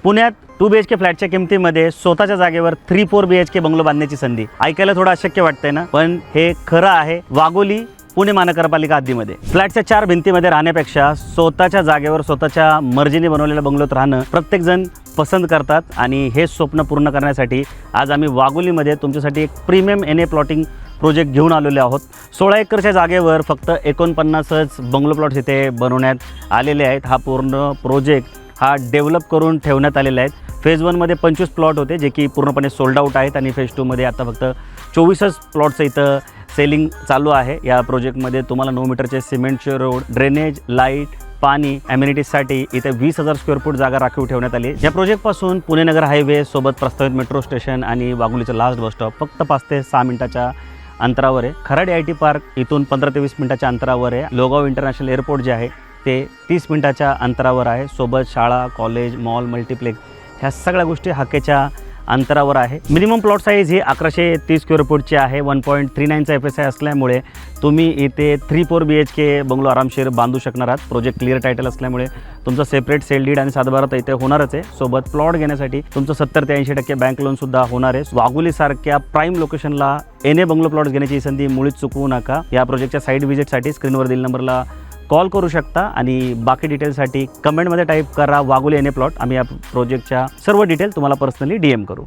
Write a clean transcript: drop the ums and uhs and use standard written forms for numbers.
पुण्यात 2 BHK फ्लॅटच्या किमतीमध्ये स्वतःच्या जागेवर 3-4 BHK बंगलो बांधण्याची संधी ऐकायला थोडं अशक्य वाटतंय ना, पण हे खरं आहे. वाघोली पुणे महानगरपालिका हद्दीमध्ये फ्लॅटच्या 4 भिंतीमध्ये राहण्यापेक्षा स्वतःच्या जागेवर स्वतःच्या मर्जीने बनवलेल्या बंगलोत राहणं प्रत्येकजण पसंत करतात. आणि हे स्वप्न पूर्ण करण्यासाठी आज आम्ही वाघोलीमध्ये तुमच्यासाठी एक प्रीमियम NA प्लॉटिंग प्रोजेक्ट घेऊन आलेले आहोत. 16 एकरच्या जागेवर फक्त 49च बंगलो प्लॉट्स इथे बनवण्यात आलेले आहेत. हा पूर्ण प्रोजेक्ट हा डेव्हलप करून ठेवण्यात आलेला आहे. फेज 1मध्ये 25 प्लॉट होते जे की पूर्णपणे सोल्ड आउट आहेत आणि फेज 2मध्ये आता फक्त 24च प्लॉट्सचं इथं सेलिंग चालू आहे. या प्रोजेक्टमध्ये तुम्हाला 9 मीटरचे सिमेंटचे रोड, ड्रेनेज, लाईट, पाणी, ॲम्युनिटीजसाठी इथे 20,000 स्क्वेअर फूट जागा राखीव ठेवण्यात आली. या प्रोजेक्टपासून पुणे नगर हायवे सोबत प्रस्तावित मेट्रो स्टेशन आणि वाघोलीचं लास्ट बस स्टॉप फक्त 5 ते 6 मिनिटाच्या अंतरावर आहे. खराडी IT पार्क इथून 15 ते 20 मिनिटाच्या अंतरावर आहे. लोगाव इंटरनॅशनल एअरपोर्ट जे आहे ते 30 मिनिटाच्या अंतरावर आहे. सोबत शाळा, कॉलेज, मॉल, मल्टिप्लेक्स ह्या सगळ्या गोष्टी हाकेच्या अंतरावर आहे. मिनिमम प्लॉट साईज ही 1130 स्क्वेअर फूटची आहे. 1.39चा FSI असल्यामुळे तुम्ही इथे 3-4 BHK बंगलो आरामशीर बांधू शकणार आहात. प्रोजेक्ट क्लिअर टायटल असल्यामुळे तुमचं सेपरेट सेल डीड आणि 7/12 इथे होणारच आहे. सोबत प्लॉट घेण्यासाठी तुमचं 70 ते 80% बँक लोनसुद्धा होणार आहे. वाघोलीसारख्या प्राईम लोकेशनला NA बंगलो प्लॉट घेण्याची संधी मुळीच चुकवू नका. या प्रोजेक्टच्या साईट व्हिजिटसाठी स्क्रीनवर दिलेल्या नंबरला कॉल करू शकता आणि बाकी डिटेल्ससाठी कमेंटमध्ये टाईप करा वाघोली NA प्लॉट. आम्ही या प्रोजेक्टच्या सर्व डिटेल तुम्हाला पर्सनली DM करू.